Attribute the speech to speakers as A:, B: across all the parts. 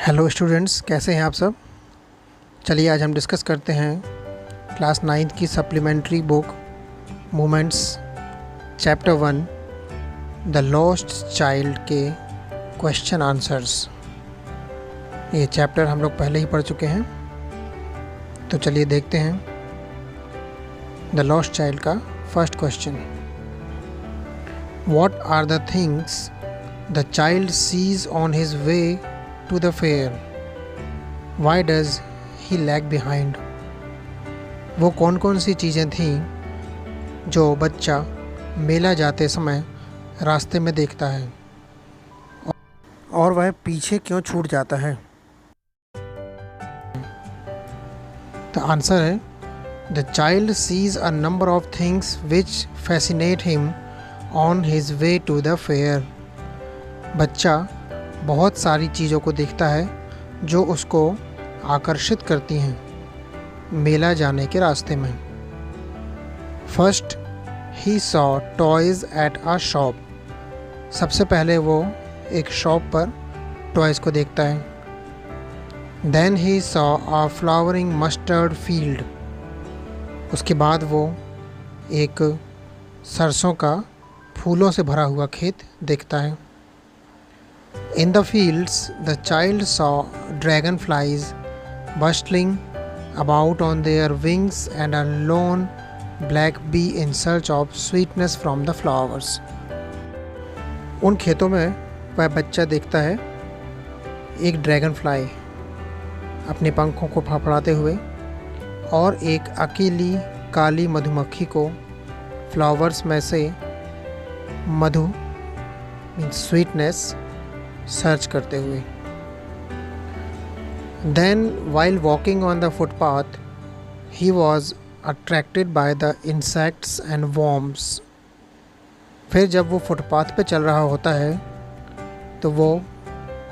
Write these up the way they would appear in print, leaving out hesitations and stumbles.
A: Hello students, कैसे हैं आप सब। चलिए आज हम डिस्कस करते हैं क्लास 9th की supplementary book moments chapter 1 the lost child के क्वेश्चन आंसर्स। ये चैप्टर हम लोग पहले ही पढ़ चुके हैं, तो चलिए देखते हैं द लॉस्ट चाइल्ड का first question. What are the things the child sees on his way to the fair? Why does he lag behind? वो कौन कौन सी चीज़ें थीं जो बच्चा मेला जाते समय रास्ते में देखता है और वह पीछे क्यों छूट जाता है। The answer है The child sees a number of things which fascinate him on his way to the fair. बच्चा बहुत सारी चीज़ों को देखता है जो उसको आकर्षित करती हैं मेला जाने के रास्ते में। First he saw toys at a shop. सबसे पहले वो एक शॉप पर टॉयज़ को देखता है। Then he saw a flowering mustard field. उसके बाद वो एक सरसों का फूलों से भरा हुआ खेत देखता है। In the fields, the child saw dragonflies bustling about on their wings and a lone black bee in search of sweetness from the flowers. उन खेतों में वह बच्चा देखता है एक ड्रैगन फ्लाई अपने पंखों को फड़फड़ाते हुए और एक अकेली काली मधुमक्खी को फ्लावर्स में से मधु मीन्स स्वीटनेस सर्च करते हुए। Then while walking on the footpath, he was attracted by the insects and worms. फिर जब वो फुटपाथ पे चल रहा होता है तो वो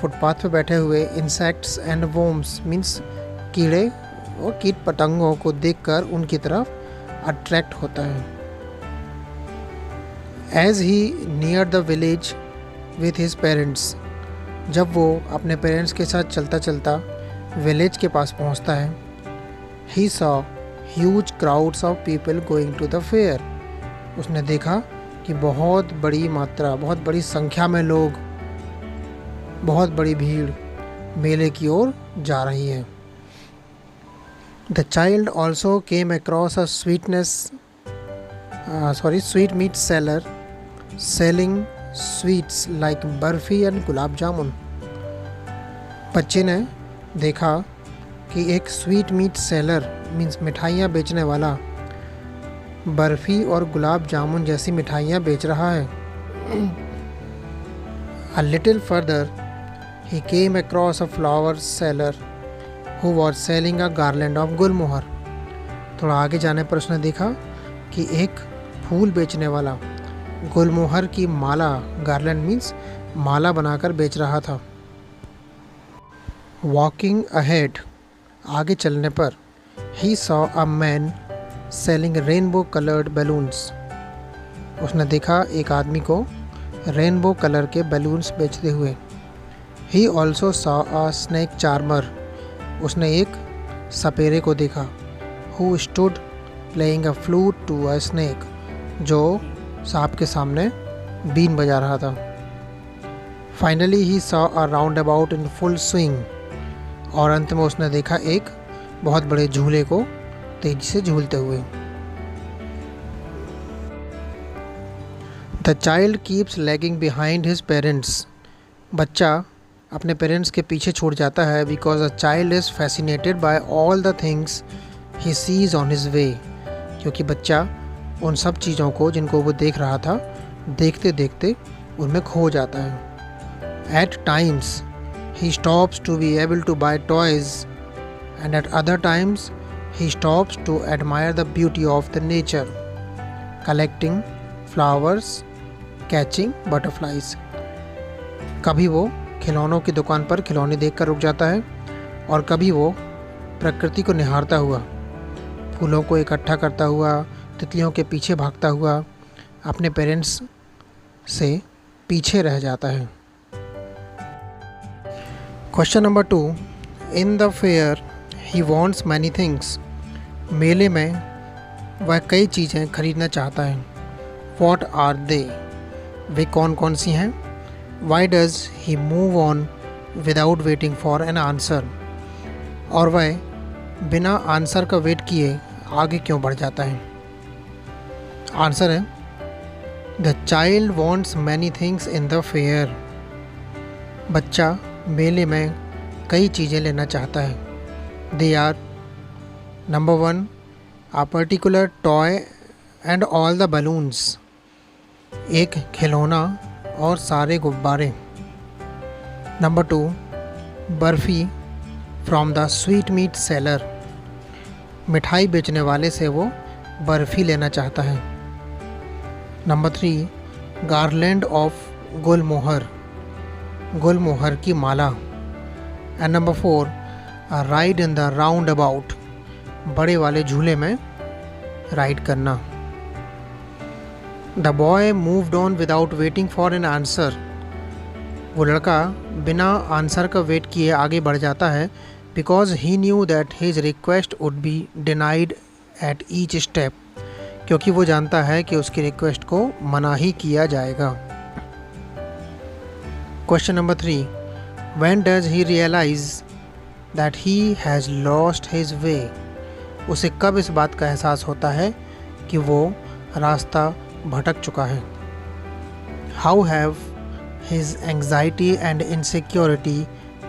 A: फुटपाथ पे बैठे हुए इंसेक्ट्स एंड worms मीन्स कीड़े और कीट पतंगों को देखकर उनकी तरफ अट्रैक्ट होता है। As he neared the village with his parents, जब वो अपने पेरेंट्स के साथ चलता चलता विलेज के पास पहुंचता है, he saw huge crowds of people going to the fair. उसने देखा कि बहुत बड़ी संख्या में लोग, बहुत बड़ी भीड़ मेले की ओर जा रही है। The child also came across a sweet meat seller selling sweets like barfi and gulab jamun. बच्चे ने देखा कि एक स्वीट मीट सेलर मीन्स मिठाइयाँ बेचने वाला बर्फ़ी और गुलाब जामुन जैसी मिठाइयाँ बेच रहा है। A little further he came across a flower seller who was selling a garland of gulmohar. थोड़ा आगे जाने पर उसने देखा कि एक फूल बेचने वाला गुलमोहर की माला, गार्लैंड मीन्स माला बनाकर बेच रहा था। वॉकिंग अहेड, आगे चलने पर, ही saw a man selling rainbow coloured balloons. उसने देखा एक आदमी को रेनबो कलर के बैलून्स बेचते हुए। He also saw a snake charmer. उसने एक सपेरे को देखा। Who stood playing a flute to a snake, जो सांप के सामने बीन बजा रहा था। Finally he saw a roundabout in full swing. और अंत में उसने देखा एक बहुत बड़े झूले को तेजी से झूलते हुए। The child keeps lagging behind his parents. बच्चा अपने पेरेंट्स के पीछे छूट जाता है because the child is fascinated by all the things he sees on his वे। क्योंकि बच्चा उन सब चीज़ों को जिनको वो देख रहा था देखते देखते उनमें खो जाता है। At times he stops to be able to buy toys and at other times he stops to admire the beauty of the nature, collecting flowers, catching butterflies. कभी वो खिलौनों की दुकान पर खिलौने देखकर रुक जाता है और कभी वो प्रकृति को निहारता हुआ, फूलों को इकट्ठा करता हुआ, तितलियों के पीछे भागता हुआ अपने पेरेंट्स से पीछे रह जाता है। Question number 2, in the fair he wants many things. मेले में वह कई चीज़ें खरीदना चाहता है। वॉट आर दे, वे कौन कौन सी हैं। Why does he move on without waiting for an answer, और वह बिना आंसर का वेट किए आगे क्यों बढ़ जाता है। आंसर है the child wants many things in the fair. बच्चा मेले में कई चीज़ें लेना चाहता है। They are number 1, a particular toy and all the balloons, एक खिलौना और सारे गुब्बारे। Number 2, barfi from the sweet meat seller, मिठाई बेचने वाले से वो बर्फ़ी लेना चाहता है। नंबर 3, गार्लैंड ऑफ गुलमोहर, गुलमोहर की माला। And number 4, a ride in the roundabout, बड़े वाले झूले में राइड करना। The boy moved on without waiting for an answer, वो लड़का बिना आंसर का वेट किए आगे बढ़ जाता है। Because he knew that his request would be denied at each step, क्योंकि वो जानता है कि उसकी रिक्वेस्ट को मना ही किया जाएगा। Question number 3, when does he realise that he has lost his way, उसे कब इस बात का एहसास होता है कि वो रास्ता भटक चुका है। How have his anxiety and insecurity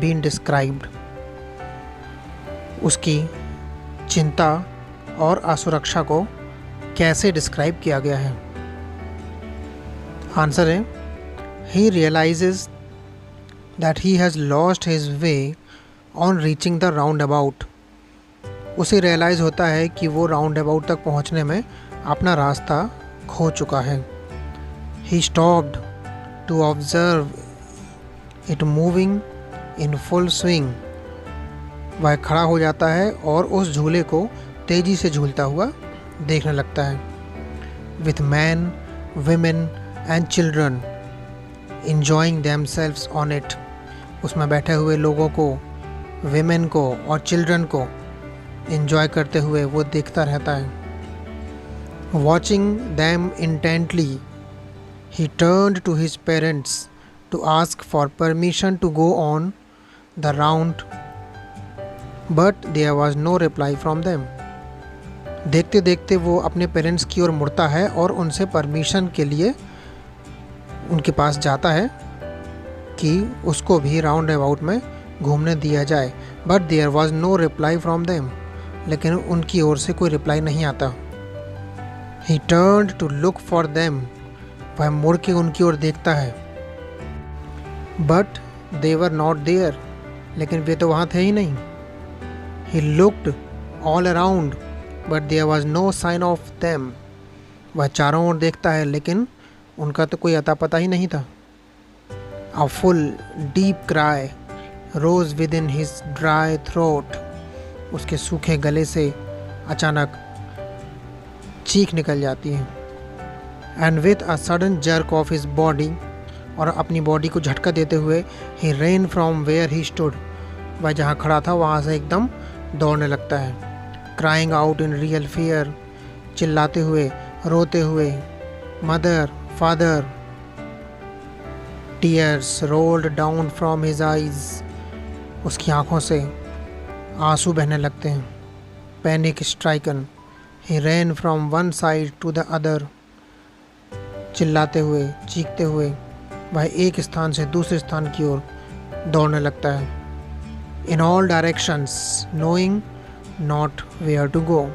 A: been described, उसकी चिंता और असुरक्षा को कैसे डिस्क्राइब किया गया है। आंसर है he realises that he has lost his way on reaching the roundabout, उसे रियलाइज़ होता है कि वो राउंड अबाउट तक पहुंचने में अपना रास्ता खो चुका है। He stopped to observe it moving in full swing, वह खड़ा हो जाता है और उस झूले को तेज़ी से झूलता हुआ देखने लगता है। With man, women and children enjoying themselves on it, उसमें बैठे हुए लोगों को, विमेन को और चिल्ड्रन को एंजॉय करते हुए वो देखता रहता है। Watching them intently he turned to his parents to ask for permission to go on the round, but there was no reply from them. देखते देखते वो अपने पेरेंट्स की ओर मुड़ता है और उनसे परमिशन के लिए उनके पास जाता है कि उसको भी राउंड अबाउट में घूमने दिया जाए। But there was no reply from them, लेकिन उनकी ओर से कोई रिप्लाई नहीं आता। He turned to look for them, वह मुड़ के उनकी ओर देखता है। But they were not there, लेकिन वे तो वहाँ थे ही नहीं। He looked all around but there was no sign of them, वह चारों ओर देखता है लेकिन उनका तो कोई अता पता ही नहीं था। A full deep cry rose within his dry throat, उसके सूखे गले से अचानक चीख निकल जाती है। And with a sudden jerk of his body, और अपनी बॉडी को झटका देते हुए he ran from where he stood, वह जहाँ खड़ा था वहाँ से एकदम दौड़ने लगता है। Crying out in real fear, चिल्लाते हुए, रोते हुए। Mother, father, tears rolled down from his eyes, उसकी आंखों से आंसू बहने लगते हैं। Panic stricken he ran from one side to the other, चिल्लाते हुए, चीखते हुए वह एक स्थान से दूसरे स्थान की ओर दौड़ने लगता है। In all directions knowing not where to go,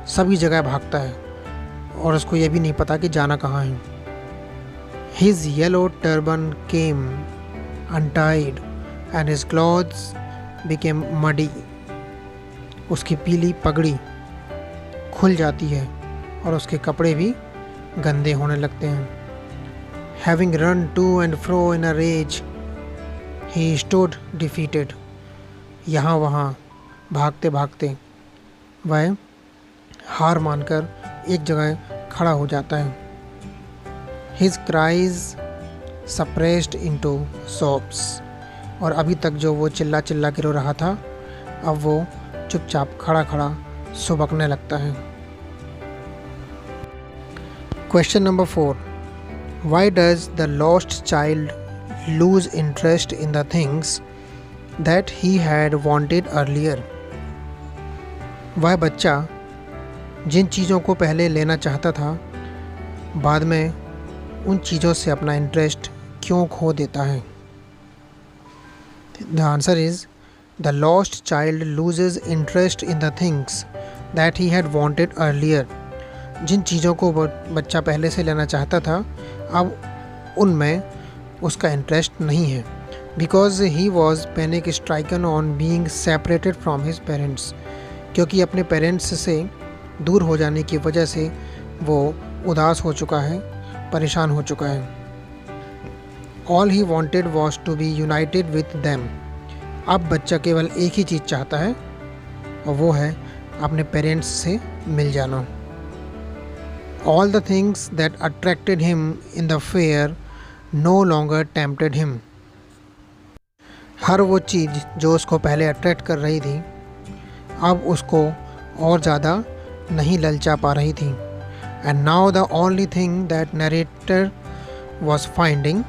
A: सभी जगह भागता है और उसको यह भी नहीं पता कि जाना कहाँ है। His yellow turban came untied and his clothes became muddy, उसकी पीली पगड़ी खुल जाती है और उसके कपड़े भी गंदे होने लगते हैं। Having run to and fro in a rage, he stood defeated, यहाँ वहाँ भागते भागते वह हार मानकर एक जगह खड़ा हो जाता है। His cries suppressed into sobs, और अभी तक जो वो चिल्ला चिल्ला के रो रहा था, अब वो चुपचाप खड़ा खड़ा सुबकने लगता है। Question number 4, why does the lost child loose interest in the things that he had wanted earlier? वह बच्चा जिन चीज़ों को पहले लेना चाहता था, बाद में उन चीज़ों से अपना इंटरेस्ट क्यों खो देता है? The answer is the lost child loses interest in the things that he had wanted earlier. जिन चीज़ों को बच्चा पहले से लेना चाहता था, अब उनमें उसका इंटरेस्ट नहीं है। Because he was panic stricken on being separated from his parents, क्योंकि अपने पेरेंट्स से दूर हो जाने की वजह से वो उदास हो चुका है, परेशान हो चुका है। All he wanted was to be united with them. अब बच्चा केवल एक ही चीज़ चाहता है, और वो है अपने पेरेंट्स से मिल जाना। All the things that attracted him in the fair no longer tempted him. हर वो चीज़ जो उसको पहले अट्रैक्ट कर रही थी, अब उसको और ज़्यादा नहीं ललचा पा रही थी। And now the only thing that narrator was finding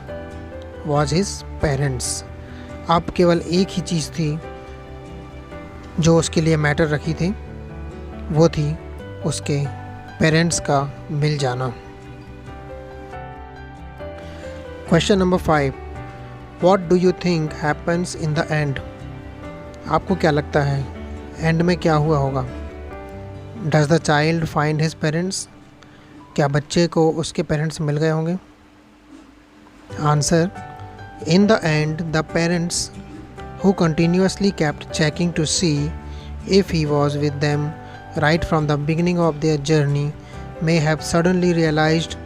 A: was his parents. अब केवल एक ही चीज़ थी जो उसके लिए मैटर रखी थी, वो थी उसके पेरेंट्स का मिल जाना। Question number 5, what do you think happens in the end? आपको क्या लगता है एंड में क्या हुआ होगा? Does the child find his parents? क्या बच्चे को उसके पेरेंट्स मिल गए होंगे? Answer, in the end the parents who continuously kept checking to see if he was with them right from the beginning of their journey may have suddenly realized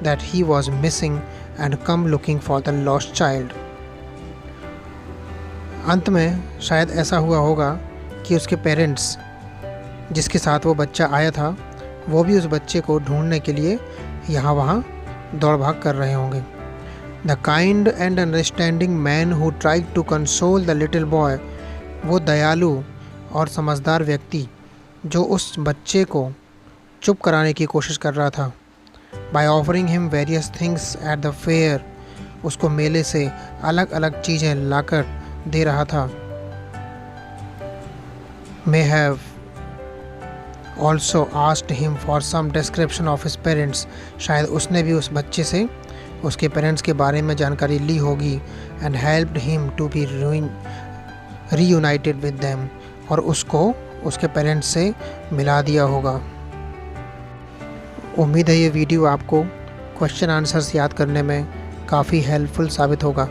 A: that he was missing and come looking for the lost child. अंत में शायद ऐसा हुआ होगा कि उसके parents जिसके साथ वो बच्चा आया था, वो भी उस बच्चे को ढूंढने के लिए यहाँ वहाँ दौड़ भाग कर रहे होंगे। The kind and understanding man who tried to console the little boy, वो दयालु और समझदार व्यक्ति जो उस बच्चे को चुप कराने की कोशिश कर रहा था, by offering him various things at the fair, उसको मेले से अलग अलग चीज़ें लाकर दे रहा था। May have also asked him for some description of his parents, शायद उसने भी उस बच्चे से उसके पेरेंट्स के बारे में जानकारी ली होगी। And helped him to be reunited with them, और उसको उसके पेरेंट्स से मिला दिया होगा। उम्मीद है ये वीडियो आपको क्वेश्चन आंसर्स याद करने में काफ़ी हेल्पफुल साबित होगा।